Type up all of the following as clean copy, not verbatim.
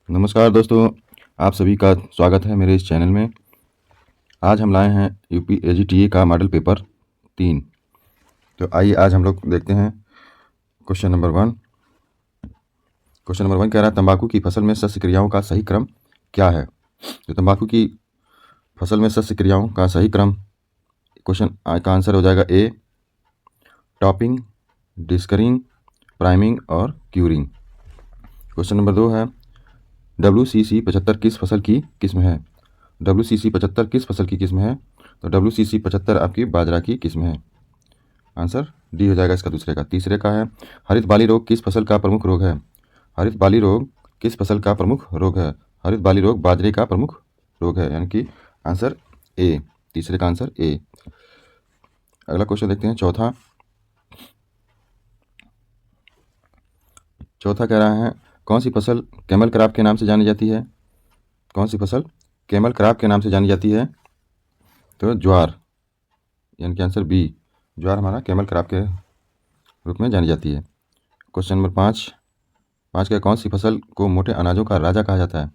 नमस्कार दोस्तों, आप सभी का स्वागत है मेरे इस चैनल में। आज हम लाए हैं यूपी एजीटीए का मॉडल पेपर 3। तो आइए आज हम लोग देखते हैं क्वेश्चन नंबर 1। क्वेश्चन नंबर 1 कह रहा है तंबाकू की फसल में सस्य क्रियाओं का सही क्रम क्या है। तो तंबाकू की फसल में सस्य क्रियाओं का सही क्रम, क्वेश्चन का आंसर हो जाएगा ए, टॉपिंग, डिस्करिंग, प्राइमिंग और क्यूरिंग। क्वेश्चन नंबर 2 है WCC 75 किस फसल की किस्म है। WCC 75 किस फसल की किस्म है। तो WCC 75 आपकी बाजरा की किस्म है। आंसर डी हो जाएगा इसका दूसरे का। तीसरे का है हरित बाली रोग किस फसल का प्रमुख रोग है। हरित बाली रोग किस फसल का प्रमुख रोग है। हरित बाली रोग बाजरे का प्रमुख रोग है, यानी कि आंसर ए, तीसरे का आंसर ए। अगला क्वेश्चन देखते हैं चौथा। चौथा कह रहा है कौन सी फसल कैमल क्रॉप के नाम से जानी जाती है। कौन सी फसल कैमल क्रॉप के नाम से जानी जाती है। तो ज्वार, यानी कि आंसर बी, ज्वार हमारा कैमल क्रॉप के रूप में जानी जाती है। क्वेश्चन नंबर 5 का कौन सी फसल को मोटे अनाजों का राजा कहा जाता है।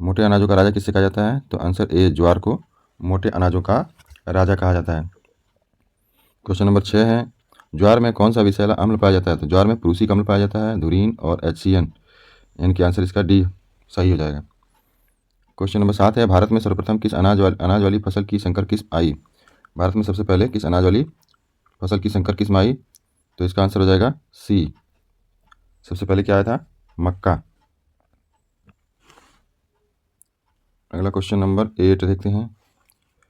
मोटे अनाजों का राजा किससे कहा जाता है। तो आंसर ए, ज्वार को मोटे अनाजों का राजा कहा जाता है। क्वेश्चन नंबर 6 है ज्वार में कौन सा विषैला अम्ल पाया जाता है। तो ज्वार में प्रूसिक अम्ल पाया जाता है, धुरीन और HCN, यानी कि आंसर इसका डी सही हो जाएगा। क्वेश्चन नंबर 7 है भारत में सर्वप्रथम किस अनाज वाली फसल की संकर किस्म आई। भारत में सबसे पहले किस अनाज वाली फसल की संकर किस्म आई। तो इसका आंसर हो जाएगा सी, सबसे पहले क्या आया था, मक्का। अगला क्वेश्चन नंबर 8 देखते हैं।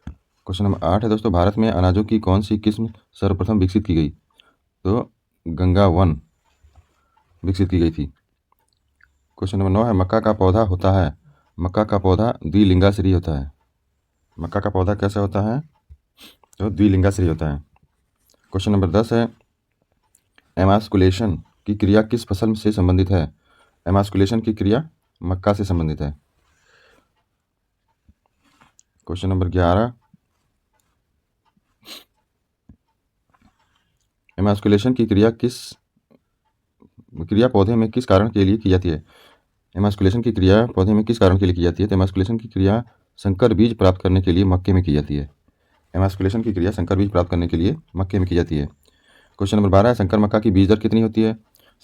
क्वेश्चन नंबर 8 है दोस्तों भारत में अनाजों की कौन सी किस्म सर्वप्रथम विकसित की गई। तो गंगा 1 विकसित की गई थी। क्वेश्चन नंबर 9 है मक्का का पौधा होता है। मक्का का पौधा द्विलिंगाश्री होता है। मक्का का पौधा कैसा होता है। तो द्विलिंगाश्री होता है। क्वेश्चन नंबर 10 है एमास्कुलेशन की क्रिया किस फसल से संबंधित है। एमास्कुलेशन की क्रिया मक्का से संबंधित है। क्वेश्चन नंबर 11 एमास्कुलेशन की क्रिया पौधे में किस कारण के लिए की जाती है। एमास्कुलेशन की क्रिया पौधे में किस कारण के लिए की जाती है। तो एमास्कुलेशन की क्रिया संकर बीज प्राप्त करने के लिए मक्के में की जाती है। एमास्कुलेशन की क्रिया संकर बीज प्राप्त करने के लिए मक्के में की जाती है। क्वेश्चन नंबर 12 है संकर मक्का की बीज दर कितनी होती है।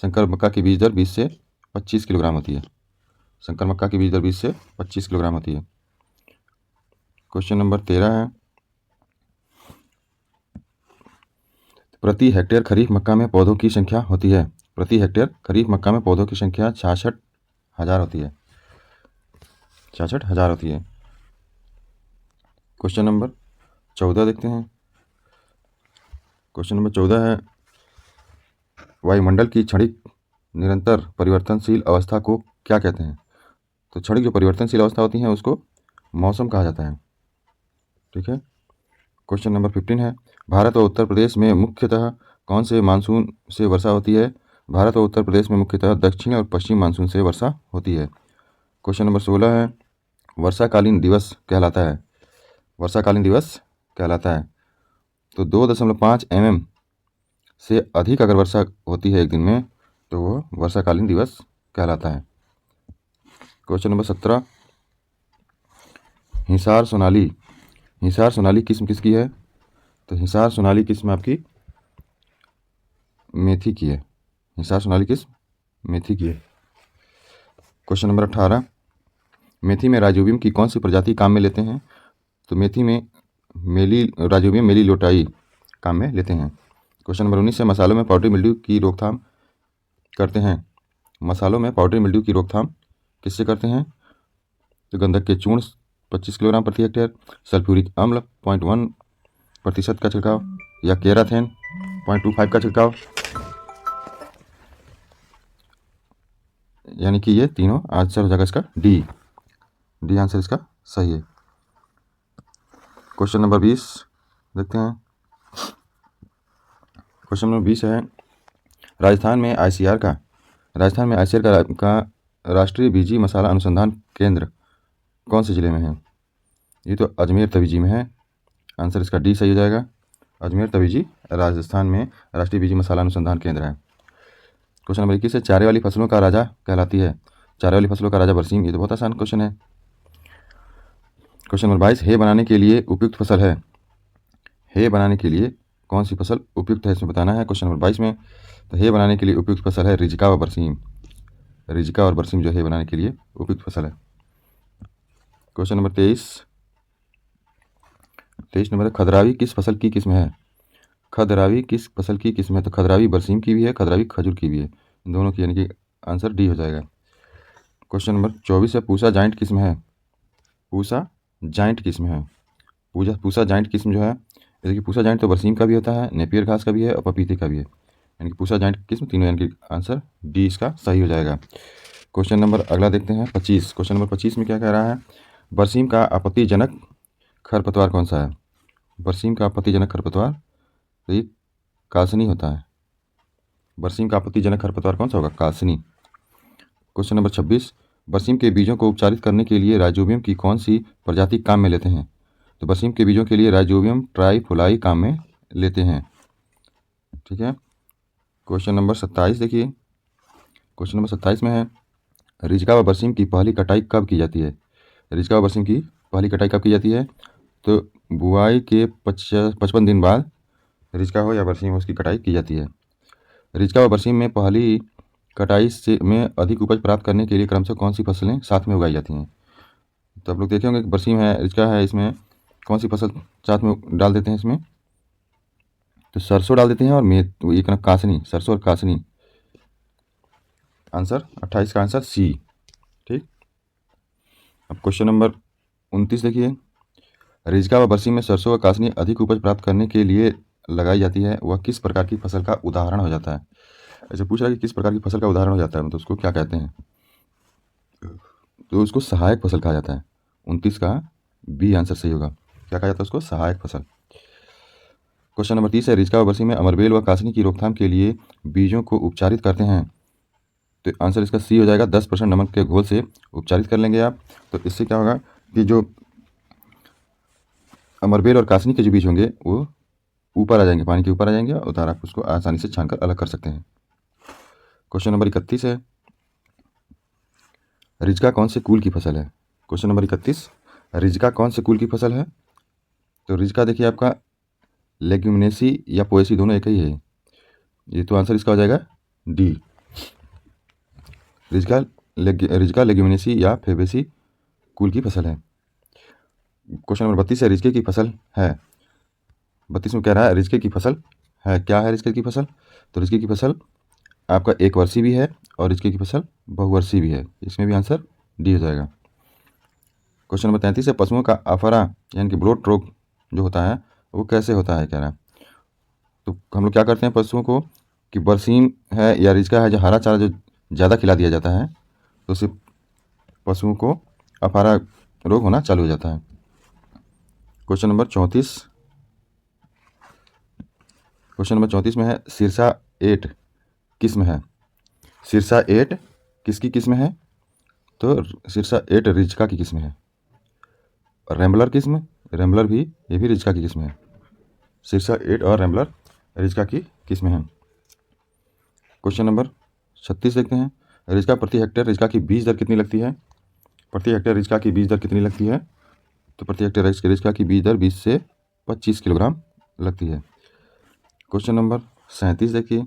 संकर मक्का की बीज दर 20 से 25 किलोग्राम होती है। संकर मक्का की बीज दर 20 से 25 किलोग्राम होती है। क्वेश्चन नंबर 13 है प्रति हेक्टेयर खरीफ मक्का में पौधों की संख्या होती है। प्रति हेक्टेयर खरीफ मक्का में पौधों की संख्या 66,000 होती है। 66,000 होती है। क्वेश्चन नंबर 14 देखते हैं। क्वेश्चन नंबर 14 है वायुमंडल की क्षणिक निरंतर परिवर्तनशील अवस्था को क्या कहते हैं। तो क्षणिक जो परिवर्तनशील अवस्था होती है उसको मौसम कहा जाता है। ठीक है। क्वेश्चन नंबर 15 है भारत और उत्तर प्रदेश में मुख्यतः कौन से मानसून से वर्षा होती है। भारत और उत्तर प्रदेश में मुख्यतः दक्षिण और पश्चिम मानसून से वर्षा होती है। क्वेश्चन नंबर 16 है वर्षाकालीन दिवस कहलाता है। वर्षाकालीन दिवस कहलाता है। तो 2.5 mm से अधिक अगर वर्षा होती है एक दिन में तो वो वर्षाकालीन दिवस कहलाता है। क्वेश्चन नंबर 17 हिसार सोनाली किस्म किसकी है। तो हिसार सोनाली किस्म आपकी मेथी की है। हिसार सोनाली किस्म मेथी की है। क्वेश्चन नंबर 18 मेथी में राइजोबियम की कौन सी प्रजाति काम में लेते हैं। तो मेथी में राइजोबियम मेलिलोटाई काम में लेते हैं। क्वेश्चन नंबर 19 है मसालों में पाउडरी मिल्ड्यू की रोकथाम करते हैं। मसालों में पाउडरी मिल्ड्यू की रोकथाम किससे करते हैं। तो गंधक के चूर्ण 25 किलोग्राम प्रति हेक्टेयर, सल्फ्यूरिक अम्ल 0.1% का छिड़काव, या केराथेन 0.25 का छिड़काव, यानी कि ये तीनों आंसर हो जाएगा इसका डी आंसर इसका सही है। क्वेश्चन नंबर 20 देखते हैं। क्वेश्चन नंबर 20 है राजस्थान में ICAR का राष्ट्रीय बीजी मसाला अनुसंधान केंद्र कौन से ज़िले में है। ये तो अजमेर तवीजी में है। आंसर इसका डी सही हो जाएगा। अजमेर तवीजी राजस्थान में राष्ट्रीय बीजी मसाला अनुसंधान केंद्र है। क्वेश्चन नंबर 21 है चारे वाली फसलों का राजा कहलाती है। चारे वाली फसलों का राजा बरसीम। ये तो बहुत आसान क्वेश्चन है। क्वेश्चन नंबर 22, हे बनाने के लिए उपयुक्त फसल है। हे बनाने के लिए कौन सी फसल उपयुक्त है, इसमें बताना है क्वेश्चन नंबर 22 में। तो हे बनाने के लिए उपयुक्त फसल है रिजका व बरसीम। रिजका और बरसीम जो है बनाने के लिए उपयुक्त फसल है। क्वेश्चन नंबर 23 नंबर है, खदरावी किस फसल की किस्म है। खदरावी किस फसल की किस्म है। तो खदरावी बरसीम की भी है, खदरावी खजूर की भी है, इन दोनों की, यानी कि आंसर डी हो जाएगा। क्वेश्चन नंबर 24 है, पूसा जाइंट किस्म है। पूसा जाइंट किस्म है। पूसा जाइंट किस्म जो है, जैसे कि पूसा जाइंट तो बरसीम का भी होता है, नेपियर घास का भी है और पपीते का भी है, यानी कि पूसा जाइंट किस्म तीनों, यानी कि आंसर डी इसका सही हो जाएगा। क्वेश्चन नंबर अगला देखते हैं 25। क्वेश्चन नंबर 25 में क्या कह रहा है, बरसीम का आपत्तिजनक खरपतवार कौन सा है। बरसीम का आपत्तिजनक खरपतवार तो ये कासनी होता है। बरसीम का आपत्तिजनक खरपतवार कौन सा होगा, कासनी। क्वेश्चन नंबर 26, बरसीम के बीजों को उपचारित करने के लिए राइजोबियम की कौन सी प्रजाति काम में लेते हैं। तो बरसीम के बीजों के लिए राइजोबियम ट्राइफोलाई काम में लेते हैं। ठीक है। क्वेश्चन नंबर 27 देखिए। क्वेश्चन नंबर 27 में है, रिजका व बरसीम की पहली कटाई कब की जाती है। रिजका व बरसीम की पहली कटाई कब की जाती है। तो बुआई के 55 दिन बाद रिजका हो या बरसीम हो, उसकी कटाई की जाती है। रिजका व बरसीम में पहली कटाई से में अधिक उपज प्राप्त करने के लिए क्रमशः कौन सी फसलें साथ में उगाई जाती हैं। तो आप लोग देखे होंगे कि बरसीम है, रिजका है, इसमें कौन सी फसल साथ में डाल देते हैं इसमें। तो सरसों डाल देते हैं और ये कहना कासनी, सरसों और कासनी। आंसर 28 का आंसर सी। ठीक। अब क्वेश्चन नंबर 29 देखिए, रिजका व बरसीम में सरसों व कासनी अधिक उपज प्राप्त करने के लिए लगाई जाती है, वह किस प्रकार की फसल का उदाहरण हो जाता है। ऐसे पूछ रहा है कि किस प्रकार की फसल का उदाहरण हो जाता है, मतलब उसको क्या कहते हैं। तो उसको सहायक फसल कहा जाता है। 29 का बी आंसर सही होगा। क्या कहा जाता है उसको, सहायक फसल। क्वेश्चन नंबर 30 है, रिजका व बरसीम में अमरबेल व कासनी की रोकथाम के लिए बीजों को उपचारित करते हैं। तो आंसर इसका सी हो जाएगा। 10% नमक के घोल से उपचारित कर लेंगे आप, तो इससे क्या होगा कि जो अमरबेल और कासनी के जो बीज होंगे वो ऊपर आ जाएंगे, पानी के ऊपर आ जाएंगे, और आप उसको आसानी से छानकर अलग कर सकते हैं। क्वेश्चन नंबर 31 है, रिजका कौन से कुल की फसल है। क्वेश्चन नंबर 31, रिजका कौन से कुल की फसल है। तो रिजका देखिए आपका लेग्यूमिनेसी या पोएसी दोनों एक ही है, ये तो आंसर इसका हो जाएगा डी। रिजका लेग्यूमिनेसी या फेबेसी कुल की फसल है। क्वेश्चन नंबर 32 है, रिजके की फसल है। 32 में कह रहा है रिजके की फसल है, क्या है रिजके की फसल। तो रिजके की फसल आपका एक वर्षीय भी है और रिजके की फसल बहुवर्षीय भी है, इसमें भी आंसर डी हो जाएगा। क्वेश्चन नंबर 33 है, पशुओं का आफरा यानी कि ब्लोट रोग जो होता है वो कैसे होता है, कह रहा है। तो हम लोग क्या करते हैं पशुओं को कि बरसीम है या रिजका है, जो हरा चारा जो ज़्यादा खिला दिया जाता है तो उससे पशुओं को अफारा रोग होना चालू हो जाता है। क्वेश्चन नंबर 34, क्वेश्चन नंबर 34 में है, सिरसा 8 किस्म है। सिरसा 8 किसकी किस्म है। तो सिरसा 8 रिजका की किस्म है। रैम्बलर किस्म, रैम्बलर भी, ये भी रिजका की किस्म है। सिरसा 8 और रैम्बलर रिजका की किस्म है। क्वेश्चन नंबर 36 देखते हैं, रिजका प्रति हेक्टेयर रिजका की बीज दर कितनी लगती है। प्रति हेक्टेयर रिजका की बीज दर कितनी लगती है। तो प्रति हेक्टेयर रिजका की बीज दर 20 से 25 किलोग्राम लगती है। क्वेश्चन नंबर 37 देखिए।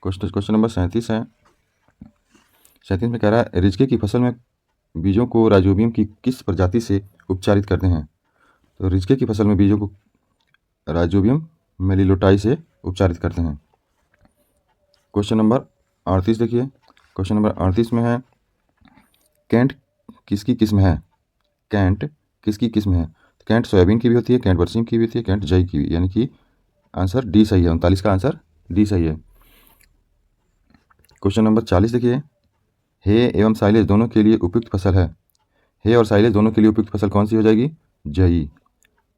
क्वेश्चन नंबर 37 है, 37 में कह रहा है, रिजके की फसल में बीजों को राइजोबियम की किस प्रजाति से उपचारित करते हैं। तो रिजके की फसल में बीजों को राइजोबियम मेलिलोटाई से उपचारित करते हैं। क्वेश्चन नंबर 38 देखिए। क्वेश्चन नंबर 38 में है, कैंट किसकी किस्म है। कैंट किसकी किस्म है। कैंट सोयाबीन की भी होती है, कैंट बरसीम की भी होती है, कैंट जई की भी, यानी कि आंसर डी सही है। 39 का आंसर डी सही है। क्वेश्चन नंबर 40 देखिए, हे एवं साइलेज दोनों के लिए उपयुक्त फसल है। हे और साइलेज दोनों के लिए उपयुक्त फसल कौन सी हो जाएगी, जई।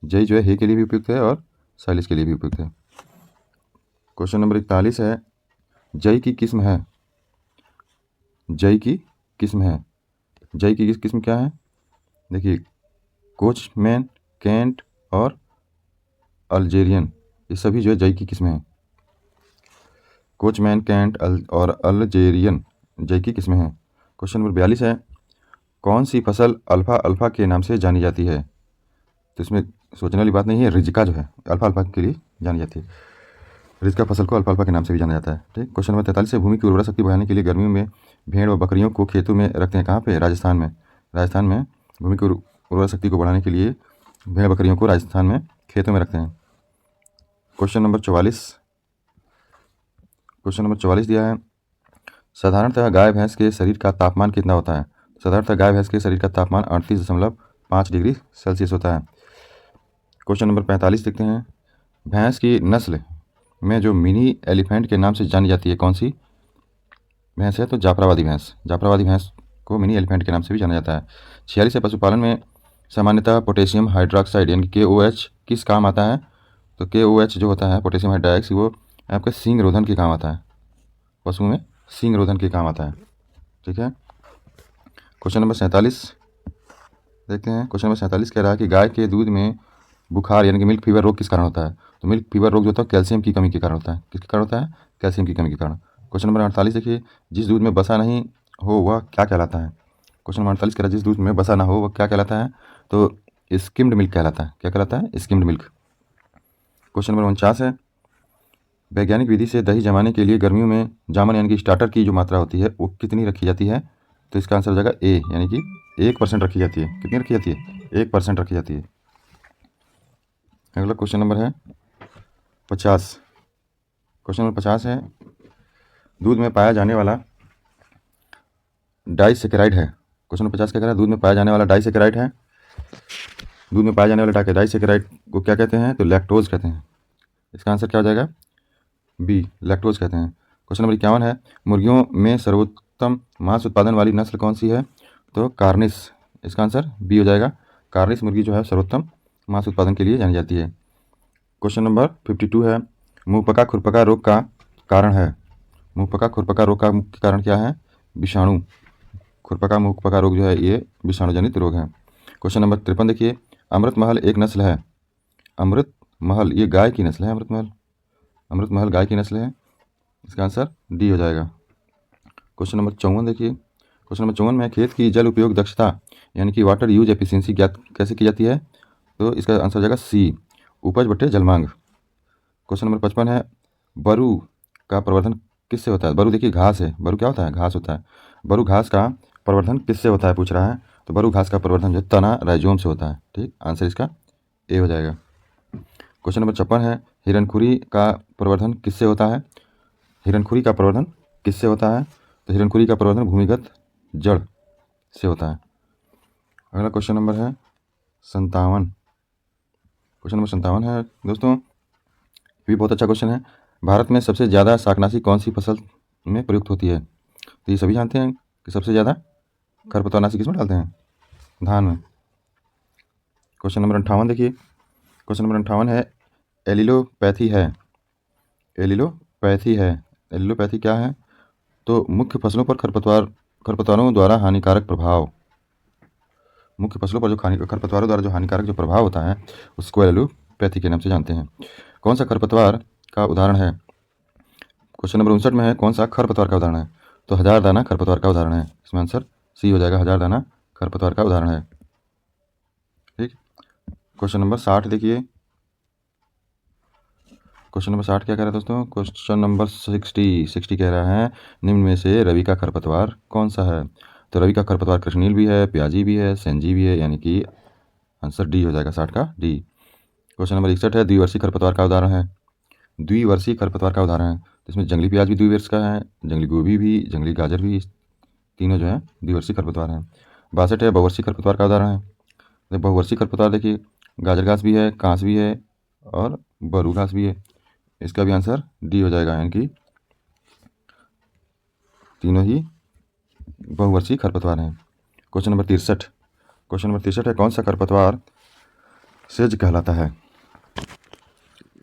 जई जो है हे के लिए भी उपयुक्त है और साइलेज के लिए भी उपयुक्त है। क्वेश्चन नंबर 41 है, जई की किस्म है। जई की किस्म है। जई की किस्म क्या है, देखिए कोचमैन, कैंट और अल्जेरियन, ये सभी जो है जई की किस्में हैं। कोचमैन, कैंट और अल्जेरियन जई की किस्में हैं। क्वेश्चन नंबर 42 है, कौन सी फसल अल्फा अल्फा के नाम से जानी जाती है? तो इसमें सोचने वाली बात नहीं है, रिजिका जो है अल्फा अल्फा के लिए जानी जाती है। रिजिका फसल को अल्फा अल्फा के नाम से भी जाना जाता है। ठीक। क्वेश्चन नंबर 43 है, भूमि की उर्वरा शक्ति बढ़ाने के लिए गर्मियों में भेड़ व बकरियों को खेतों में रखते हैं। कहाँ पे? राजस्थान में। राजस्थान में भूमि की उर्वरा शक्ति को बढ़ाने के लिए भेड़ बकरियों को राजस्थान में खेतों में रखते हैं। क्वेश्चन नंबर 44 दिया है, साधारणतः गाय भैंस के शरीर का तापमान कितना होता है? साधारणतः गाय भैंस के शरीर का तापमान 38.5 डिग्री सेल्सियस होता है। क्वेश्चन नंबर 45 देखते हैं, भैंस की नस्ल में जो मिनी एलिफेंट के नाम से जानी जाती है, कौन सी भैंस है? तो जाफराबादी भैंस। जाफराबादी भैंस को मिनी एलिफेंट के नाम से भी जाना जाता है। 46 है, पशुपालन में सामान्यतः पोटेशियम हाइड्रोक्साइड यानी KOH किस काम आता है? तो KOH जो होता है पोटेशियम हाइड्रोक्साइड, वो आपके सींग रोधन के काम आता है। पशुओं में सींग रोधन के काम आता है। ठीक है। क्वेश्चन नंबर 47 देखते हैं। क्वेश्चन नंबर 47 कह रहा है कि गाय के दूध में बुखार यानी कि मिल्क फीवर रोग किस कारण होता है? तो मिल्क फीवर रोग जो होता है कैल्शियम की कमी के कारण होता है। किसके कारण होता है? कैल्शियम की कमी के कारण। क्वेश्चन नंबर 48 देखिए, जिस दूध में बसा नहीं हो वह क्या कहलाता है? क्वेश्चन नंबर 48 कह रहा है, जिस दूध में बसा ना हो वह क्या कहलाता है? तो स्किम्ड मिल्क कहलाता है। क्या कहलाता है? Skimmed milk. क्वेश्चन नंबर 49 है, वैज्ञानिक विधि से दही जमाने के लिए गर्मियों में जामन यानी कि स्टार्टर की जो मात्रा होती है वो कितनी रखी जाती है? तो इसका आंसर हो जाएगा ए, यानी कि 1% रखी जाती है। कितनी रखी जाती है? 1% रखी जाती है। अगला क्वेश्चन नंबर है 50। क्वेश्चन नंबर 50 है, दूध में पाया जाने वाला डाइसेकेराइड है। क्वेश्चन नंबर 50 क्या कह रहा है? दूध में पाया जाने वाला डाइसेकेराइड है। दूध में पाया जाने वाला डाइसेकेराइड को क्या कहते हैं? तो लैक्टोज कहते हैं। इसका आंसर क्या हो जाएगा? बी, लैक्टोज कहते हैं। क्वेश्चन नंबर 51 है, मुर्गियों में सर्वोत्तम मांस उत्पादन वाली नस्ल कौन सी है? तो कार्निस। इसका आंसर बी हो जाएगा। कार्निस मुर्गी जो है सर्वोत्तम मांस उत्पादन के लिए जानी जाती है। क्वेश्चन नंबर 52 है, मुंहपका खुरपका रोग का कारण है। मुंहपका खुरपका रोग का मुख्य कारण क्या है? विषाणु। खुरपका मुंहपका रोग जो है ये विषाणु जनित रोग है। क्वेश्चन नंबर 53 देखिए, अमृत महल एक नस्ल है। अमृत महल ये गाय की नस्ल है। अमृत महल गाय की नस्ल है। इसका आंसर डी हो जाएगा। क्वेश्चन नंबर 54 देखिए, क्वेश्चन नंबर 54 में खेत की जल उपयोग दक्षता यानी कि वाटर यूज एफिशिएंसी ज्ञात कैसे की जाती है? तो इसका आंसर हो जाएगा सी, उपज बटे जलमांग। क्वेश्चन नंबर 55 है, बरू का प्रवर्धन किससे होता है? बरू देखिए घास है। बरू क्या होता है? घास होता है। बरू घास का प्रवर्धन किससे होता है पूछ रहा है। तो बरू घास का प्रवर्धन जो तना राइजोम से होता है। ठीक, आंसर इसका ए हो जाएगा। क्वेश्चन नंबर 56 है, हिरनखुरी का प्रवर्धन किससे होता है? हिरनखुरी का प्रवर्धन किससे होता है? तो हिरनखुरी का प्रवर्धन भूमिगत जड़ से होता है। अगला क्वेश्चन नंबर है 57। क्वेश्चन नंबर 57 है दोस्तों, ये भी बहुत अच्छा क्वेश्चन है। भारत में सबसे ज़्यादा शाकनाशी कौन सी फसल में प्रयुक्त होती है? तो ये सभी जानते हैं कि सबसे ज़्यादा खरपतवारनाशी किसमें डालते हैं? धान में। क्वेश्चन नंबर 58 देखिए, क्वेश्चन नंबर 58 है, एलिलोपैथी है। एलिलोपैथी है। एलिलोपैथी क्या है? तो मुख्य फसलों पर खरपतवारों द्वारा हानिकारक प्रभाव। मुख्य फसलों पर जो खरपतवारों द्वारा जो हानिकारक जो प्रभाव होता है उसको एलिलोपैथी के नाम से जानते हैं। कौन सा खरपतवार का उदाहरण है? क्वेश्चन नंबर 59 में है, कौन सा खरपतवार का उदाहरण है? तो हजारदाना खरपतवार का उदाहरण है। इसमें आंसर सी हो जाएगा, हजारदाना खरपतवार का उदाहरण है। ठीक। क्वेश्चन नंबर 60 देखिए, क्वेश्चन नंबर 60 क्या कह रहा है दोस्तों? क्वेश्चन नंबर 60 कह रहा है, निम्न में से रवि का खरपतवार कौन सा है? तो रवि का खरपतवार कृष्णनील भी है, प्याजी भी है, सेंजी भी है, यानी कि आंसर डी हो जाएगा, 60 का डी। क्वेश्चन नंबर 61 है, द्विवर्षीय खरपतवार का उदाहरण है। द्विवर्षीय खरपतवार का उदाहरण है, तो इसमें जंगली प्याज भी द्विवर्ष का है, जंगली गोभी भी, जंगली गाजर भी, तीनों जो है द्विवर्षीय खरपतवार हैं। 62 है, बहुवर्षीय खरपतवार का उदाहरण है। तो बहुवर्षीय खरपतवार देखिए, गाजर घास भी है, कांस भी है और बरू घास भी है। इसका भी आंसर डी हो जाएगा, यानी कि तीनों ही बहुवर्षीय खरपतवार हैं। क्वेश्चन नंबर 63, क्वेश्चन नंबर 63 है, कौन सा खरपतवार सेज कहलाता है?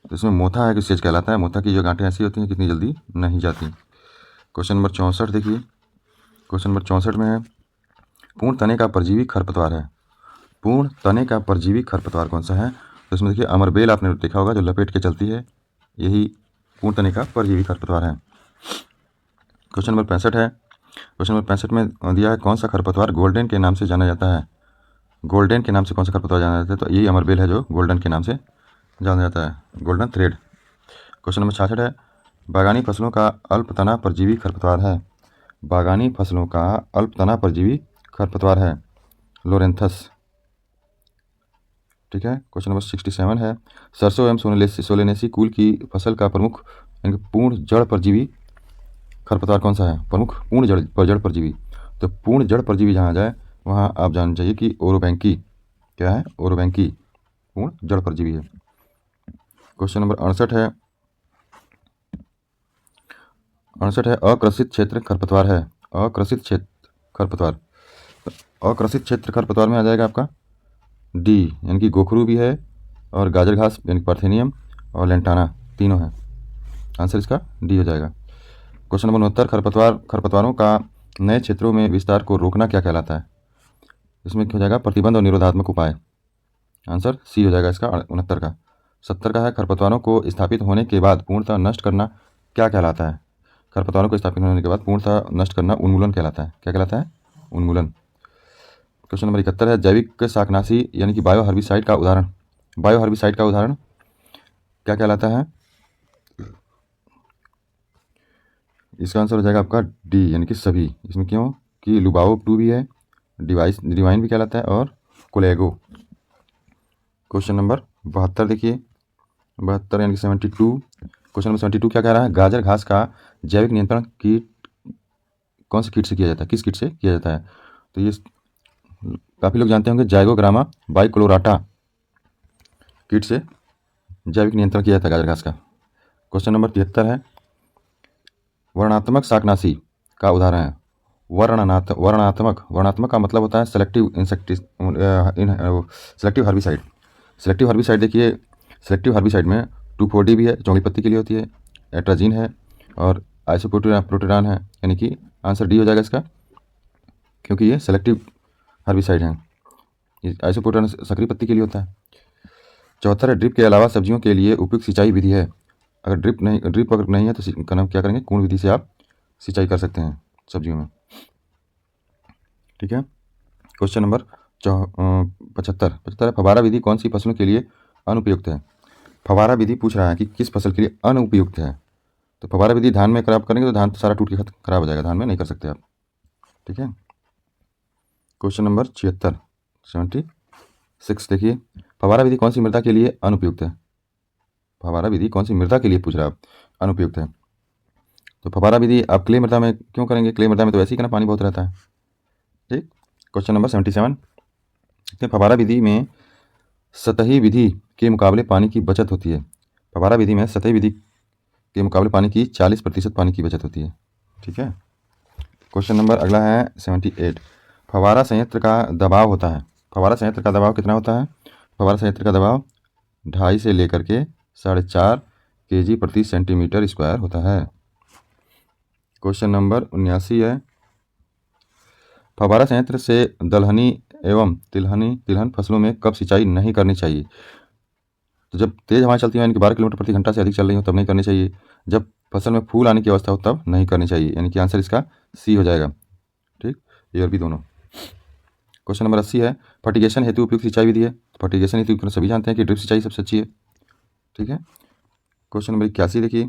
तो इसमें मोथा है कि सेज कहलाता है। मोथा की जो गांठें ऐसी होती हैं कितनी जल्दी नहीं जाती। क्वेश्चन नंबर 64 देखिए, क्वेश्चन नंबर 64 में है, पूर्ण तने का परजीवी खरपतवार है। पूर्ण तने का परजीवी खरपतवार कौन सा है? तो इसमें देखिए अमरबेल आपने देखा होगा जो लपेट के चलती है, यही पूर्ण तने का परजीवी खरपतवार है। क्वेश्चन नंबर 65 है, क्वेश्चन नंबर 65 में दिया है कौन सा खरपतवार गोल्डन के नाम से जाना जाता है। गोल्डन के नाम से कौन सा खरपतवार जाना जाता है, तो यही अमरबेल है जो गोल्डन के नाम से जाना जाता है, गोल्डन थ्रेड। क्वेश्चन नंबर 66 है बागानी फसलों का अल्पतना परजीवी खरपतवार है। बागानी फसलों का अल्पतना परजीवी खरपतवार है लोरेंथस। ठीक है। क्वेश्चन नंबर 67 है सरसों एवं सोलेनेसी कुल की फसल का प्रमुख यानी पूर्ण जड़ परजीवी खरपतवार कौन सा है। प्रमुख पूर्ण जड़ परजीवी, तो पूर्ण जड़ परजीवी जहाँ जाए वहाँ आप जानना चाहिए कि ओरोबैंकी। क्या है? ओरोबैंकी पूर्ण जड़ परजीवी है। क्वेश्चन नंबर 68 है अकृषित क्षेत्र खरपतवार है। अकृषित क्षेत्र खरपतवार, अकृषित क्षेत्र खरपतवार में आ जाएगा आपका डी, यानी कि गोखरू भी है और गाजर घास यानी पार्थेनियम और लेंटाना, तीनों है। आंसर इसका डी हो जाएगा। क्वेश्चन नंबर 69 खरपतवारों का नए क्षेत्रों में विस्तार को रोकना क्या कहलाता है। इसमें क्या हो जाएगा? प्रतिबंध और निरोधात्मक उपाय। आंसर सी हो जाएगा इसका 69 का। 70 का है खरपतवारों को स्थापित होने के बाद पूर्णतः नष्ट करना क्या कहलाता है। खरपतवारों को स्थापित होने के बाद पूर्णतः नष्ट करना उन्मूलन कहलाता है। क्या कहलाता है? उन्मूलन। क्वेश्चन नंबर 71 है जैविक शाकनाशी यानी कि बायो हर्बिसाइड का उदाहरण। बायो हर्बिसाइड का उदाहरण क्या कहलाता है? इसका आंसर हो जाएगा आपका डी, यानी कि सभी। इसमें क्यों कि लुबाओ 2 भी है, डिवाइन भी कहलाता है और कोलेगो। क्वेश्चन नंबर 72 देखिए, 72 यानी कि 72। क्वेश्चन नंबर 72 क्या कह रहा है? गाजर घास का जैविक नियंत्रण कीट कौन से कीट से किया जाता है, किस कीट से किया जाता है? तो ये काफ़ी लोग जानते होंगे, जाइगोग्रामा बाइकोलोराटा कीट से जैविक नियंत्रण किया जाता है गाजर घास का। क्वेश्चन नंबर 73 है वर्णात्मक शाकनाशी का उदाहरण है। वर्णात्मक का मतलब होता है selective selective herbicide. Selective herbicide देखिए, सेलेक्टिव हर्बिसाइड में 2,4-D भी है, चौड़ी पत्ती के लिए होती है, एट्राजीन है और आइसोप्रोटेरान है, यानी कि आंसर डी हो जाएगा इसका, क्योंकि ये सेलेक्टिव हर्बिसाइड है। आइसोप्रोटेरान सक्रिय पत्ती के लिए होता है। 74 है ड्रिप के अलावा सब्जियों के लिए उपयुक्त सिंचाई विधि है। अगर ड्रिप अगर नहीं है तो क्या करेंगे? कुंड विधि से आप सिंचाई कर सकते हैं सब्जियों में। ठीक है। क्वेश्चन नंबर 75 फव्वारा विधि कौन सी फसलों के लिए अनुपयुक्त है। फव्वारा विधि पूछ रहा है कि किस फसल के लिए अनुपयुक्त है। तो फव्वारा विधि धान में खराब करेंगे तो धान तो सारा टूट के खराब हो जाएगा, धान में नहीं कर सकते आप। ठीक है। क्वेश्चन नंबर 76 देखिए, फव्वारा विधि कौन सी मृदा के लिए अनुपयुक्त है। फव्वारा विधि कौन सी मृदा के लिए पूछ रहा है, अनुपयुक्त है। तो फव्वारा विधि आप क्ले मृदा में क्यों करेंगे? क्ले मृदा में तो वैसे ही करना, पानी बहुत रहता है। ठीक। क्वेश्चन नंबर 77, फव्वारा विधि में सतही विधि के मुकाबले पानी की बचत होती है। फव्वारा विधि में सतही विधि के मुकाबले पानी की 40% पानी की बचत होती है। ठीक है। क्वेश्चन नंबर अगला है 78, फव्वारा संयंत्र का दबाव होता है। फव्वारा संयंत्र का दबाव कितना होता है? फव्वारा संयंत्र का दबाव 2.5 से लेकर के 4.5 kg प्रति सेंटीमीटर स्क्वायर होता है। क्वेश्चन नंबर 79 है फव्वारा संयंत्र से दलहनी एवं तिलहन फसलों में कब सिंचाई नहीं करनी चाहिए। तो जब तेज़ हवाएं चलती हैं यानी कि 12 किलोमीटर प्रति घंटा से अधिक चल रही हो तब नहीं करनी चाहिए। जब फसल में फूल आने की अवस्था हो तब नहीं करनी चाहिए, यानी कि आंसर इसका सी हो जाएगा। ठीक, ए और बी दोनों। क्वेश्चन नंबर 80 है फर्टिगेशन हेतु उपयुक्त सिंचाई विधि है। फर्टिगेशन हेतु सभी जानते हैं कि ड्रिप सिंचाई सबसे अच्छी है। ठीक है। क्वेश्चन नंबर 81 देखिए,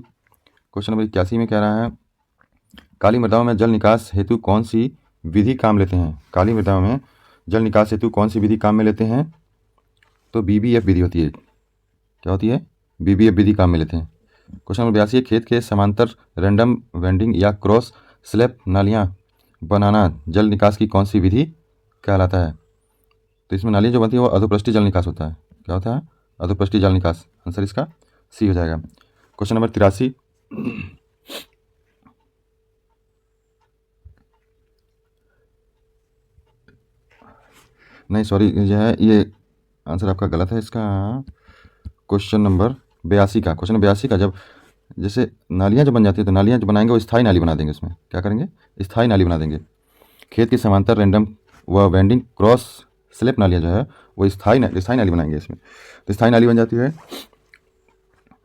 क्वेश्चन नंबर 81 में कह रहा है काली मृदाओं में जल निकास हेतु कौन सी विधि काम लेते हैं। काली मृदाओं में जल निकास हेतु कौन सी विधि काम में लेते हैं? तो BBF विधि होती है। क्या होती है? BBF विधि काम में लेते हैं। क्वेश्चन नंबर 82 खेत के समांतर रैंडम वेंडिंग या क्रॉस स्लैब नालियाँ बनाना जल निकास की कौन सी विधि कहलाता है? तो इसमें नालियाँ जो बनती है वो अधोपृष्ठीय जल निकास होता है। क्या होता है? अधोपृष्ठीय जल निकास। आंसर इसका सी हो जाएगा। क्वेश्चन नंबर 83, नहीं सॉरी ये आंसर आपका गलत है इसका। क्वेश्चन नंबर 82 का, क्वेश्चन नंबर 82 का जब जैसे नालियाँ जब बन जाती है तो नालियाँ जो बनाएंगे वो स्थायी नाली बना देंगे। उसमें क्या करेंगे? स्थायी नाली बना देंगे। खेत के समांतर रैंडम व वेंडिंग क्रॉस स्लैब नालियाँ जो है वो स्थायी नाली बनाएंगे इसमें। तो स्थायी नाली बन जाती है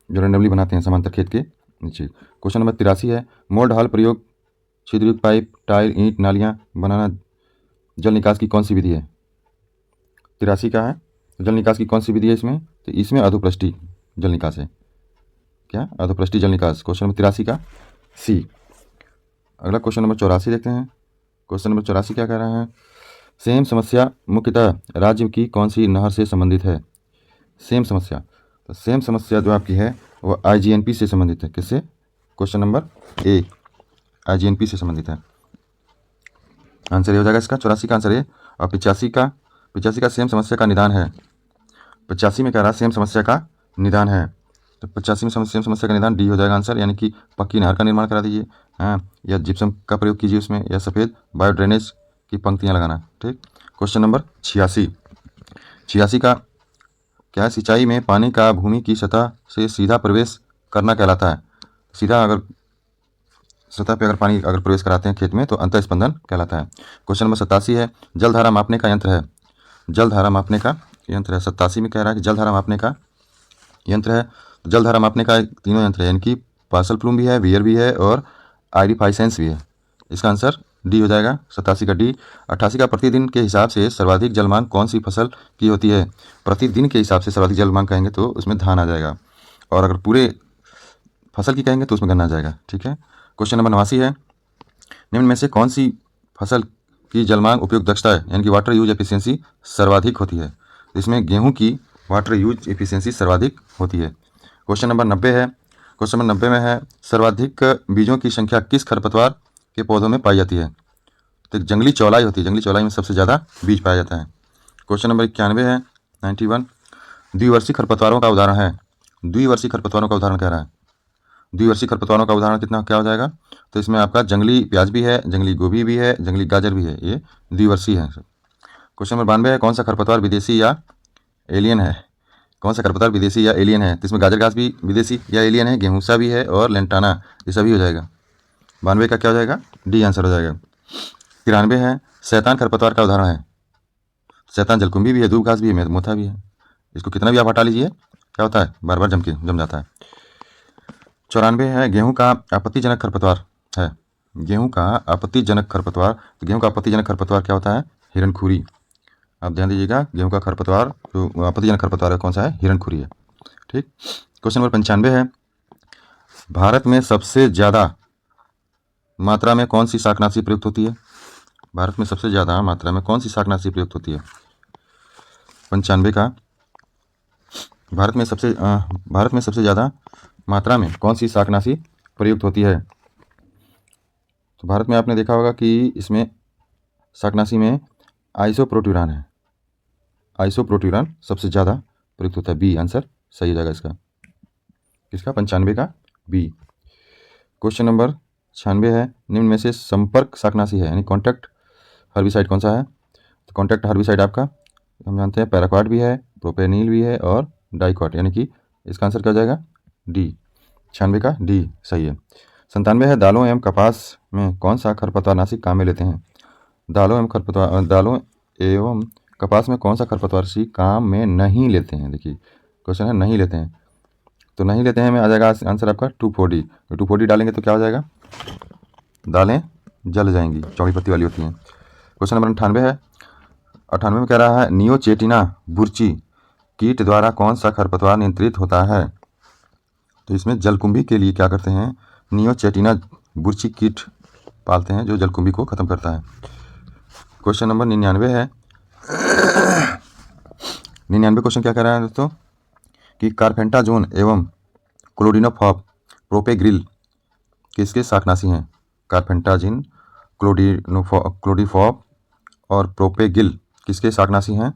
जो रैंडमली बनाते हैं समांतर खेत के नीचे। क्वेश्चन नंबर 83 है मोल ढाल प्रयोग छिद्रयुक्त पाइप, टाइल, ईंट, नालियाँ बनाना जल निकास की कौन सी विधि है? 83 का है। जल निकास की कौन सी विधि है इसमें? तो इसमें अधोपृष्ठीय जल निकास है। क्या? अधोपृष्ठीय जल निकास। क्वेश्चन नंबर 83 का सी। अगला क्वेश्चन नंबर 84 देखते हैं। क्वेश्चन नंबर 84 क्या कह रहा है? सेम समस्या मुख्यतः राज्य की कौन सी नहर से संबंधित है? सेम समस्या, तो सेम समस्या जो आपकी है वो IGNP से संबंधित है। किससे? क्वेश्चन नंबर ए, IGNP से संबंधित है। आंसर ये हो जाएगा इसका 84 का आंसर ए। और 85 का सेम समस्या का निदान है। 85 में कह रहा है सेम समस्या का निदान है, तो 85 में सेम समस्या का निदान डी हो जाएगा आंसर, यानी कि पक्की नहर का निर्माण करा दीजिए, हाँ, या जिप्सम का प्रयोग कीजिए उसमें, या सफ़ेद बायो ड्रेनेज की पंक्तियाँ लगाना। ठीक। क्वेश्चन नंबर 86 का क्या है? सिंचाई में पानी का भूमि की सतह से सीधा प्रवेश करना कहलाता है। सीधा अगर सतह पे अगर पानी अगर प्रवेश कराते हैं खेत में तो अंतः स्पंदन कहलाता है। क्वेश्चन नंबर 87 है। जलधारा मापने का यंत्र है। जलधारा मापने का यंत्र है। 87 में कह रहा है कि जलधारा मापने का यंत्र है। जलधारा मापने का तीनों यंत्र है, यानी कि पार्सल प्लूम भी है, वियर भी है और आइडिफाइसेंस भी है। इसका आंसर डी हो जाएगा 87 का डी। 88 का प्रतिदिन के हिसाब से सर्वाधिक जल मांग कौन सी फसल की होती है? प्रतिदिन के हिसाब से सर्वाधिक जल मांग कहेंगे तो उसमें धान आ जाएगा, और अगर पूरे फसल की कहेंगे तो उसमें गन्ना आ जाएगा। ठीक है। क्वेश्चन नंबर 89 है। निम्न में से कौन सी फसल की जल मांग उपयोग दक्षता है, यानी कि वाटर यूज एफिशिएंसी सर्वाधिक होती है? इसमें गेहूं की वाटर यूज एफिशिएंसी सर्वाधिक होती है। क्वेश्चन नंबर 90 है। क्वेश्चन नंबर 90 में है सर्वाधिक बीजों की संख्या किस खरपतवार के पौधों में पाई जाती है? तो जंगली चौलाई होती है। जंगली चौलाई में सबसे ज़्यादा बीज पाया जाता है। क्वेश्चन नंबर 91 है, 91। द्विवर्षीय खरपतवारों का उदाहरण है। द्विवर्षीय खरपतवारों का उदाहरण कह रहा है। द्विवर्षीय खरपतवारों का उदाहरण कितना क्या हो जाएगा? तो इसमें आपका जंगली प्याज भी है, जंगली गोभी भी है, जंगली गाजर भी है, ये द्विवर्षीय है। क्वेश्चन नंबर 92 है। कौन सा खरपतवार विदेशी या एलियन है? कौन सा खरपतवार विदेशी या एलियन है? तो इसमें गाजर घास भी विदेशी या एलियन है, गेहूँसा भी है और लेंटाना, ये सभी हो जाएगा। 92 का क्या हो जाएगा? डी आंसर हो जाएगा। 93 है। शैतान खरपतवार का उदाहरण है। शैतान जलकुंभी भी है, दूब घास भी है, मोथा भी है। इसको कितना भी आप हटा लीजिए क्या होता है? बार बार जम जाता है। 94 है। गेहूं का आपत्तिजनक खरपतवार है। गेहूं का आपत्तिजनक खरपतवार, तो गेहूं का आपत्तिजनक खरपतवार क्या होता है? हिरणखुरी। आप ध्यान दीजिएगा, गेहूं का खरपतवार जो आपत्तिजनक खरपतवार है कौन सा है? हिरणखुरी है। ठीक। क्वेश्चन नंबर 95 है। भारत में सबसे ज़्यादा मात्रा में कौन सी शाकनाशी प्रयुक्त होती है? भारत में सबसे ज़्यादा मात्रा में कौन सी शाकनाशी प्रयुक्त होती है? 95 का भारत में सबसे ज़्यादा मात्रा में कौन सी शाकनाशी प्रयुक्त होती है? तो भारत में आपने देखा होगा कि इसमें शाकनाशी में आइसोप्रोट्यूरान है। आइसोप्रोट्यूरान सबसे ज़्यादा प्रयुक्त होता है। बी आंसर सही हो जाएगा इसका। किसका? 95 का बी। क्वेश्चन नंबर 96 है। निम्न में से संपर्क शाकनाशी है, यानी कॉन्टैक्ट हर्बिसाइड कौन सा है? तो कॉन्टैक्ट हर्बिसाइड आपका हम जानते हैं पैराक्वाट भी है, प्रोपेनिल भी है और डाइक्वाट, यानी कि इसका आंसर क्या हो जाएगा? डी। 96 का डी सही है। 97 है। दालों एवं कपास में कौन सा खरपतवारनाशी काम में लेते हैं? दालों एवं कपास में कौन सा खरपतवारनाशी काम में नहीं लेते हैं? देखिए क्वेश्चन है नहीं लेते हैं, तो नहीं लेते हैं में आ जाएगा आंसर आपका 2,4-D। 2,4-D डालेंगे तो क्या हो जाएगा? दालें जल जाएंगी, चौड़ी पत्ती वाली होती हैं। क्वेश्चन नंबर 98 है। 98 में कह रहा है नियोचेटिना बुर्ची कीट द्वारा कौन सा खरपतवार नियंत्रित होता है? तो इसमें जलकुंभी के लिए क्या करते हैं? नियोचेटिना बुर्ची कीट पालते हैं जो जलकुंभी को खत्म करता है। क्वेश्चन नंबर 99 है। 99 क्वेश्चन क्या कह रहा है दोस्तों कि कार्फेंटाजोन एवं क्लोडिनोफॉप प्रोपेग्रिल किसके शाकनाशी हैं? कार्फेंटाजिन, क्लोडिफॉप और प्रोपेगिल किसके शाकनाशी हैं?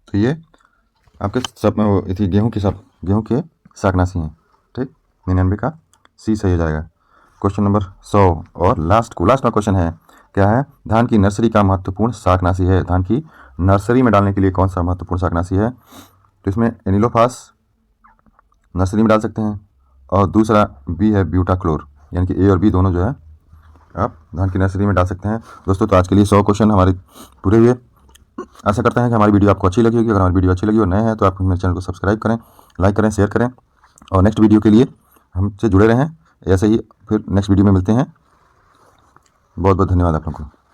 तो ये आपके सब गेहूं के शाकनाशी हैं। ठीक। 99 का सी सही हो जाएगा। क्वेश्चन नंबर 100 और लास्ट क्वेश्चन है क्या है? धान की नर्सरी का महत्वपूर्ण शाकनाशी है। धान की नर्सरी में डालने के लिए कौन सा महत्वपूर्ण शाकनाशी है? तो इसमें एनिलोफास नर्सरी में डाल सकते हैं, और दूसरा बी है ब्यूटाक्लोर, यानी कि ए और बी दोनों जो है आप धान की नर्सरी में डाल सकते हैं। दोस्तों तो आज के लिए 100 क्वेश्चन हमारे पूरे हुए। आशा करते हैं कि हमारी वीडियो आपको अच्छी लगी होगी। अगर हमारी वीडियो अच्छी लगी और नए हैं तो आप मेरे चैनल को सब्सक्राइब करें, लाइक करें, शेयर करें, और नेक्स्ट वीडियो के लिए हमसे जुड़े रहें। ऐसे ही फिर नेक्स्ट वीडियो में मिलते हैं। बहुत बहुत धन्यवाद आप लोग को।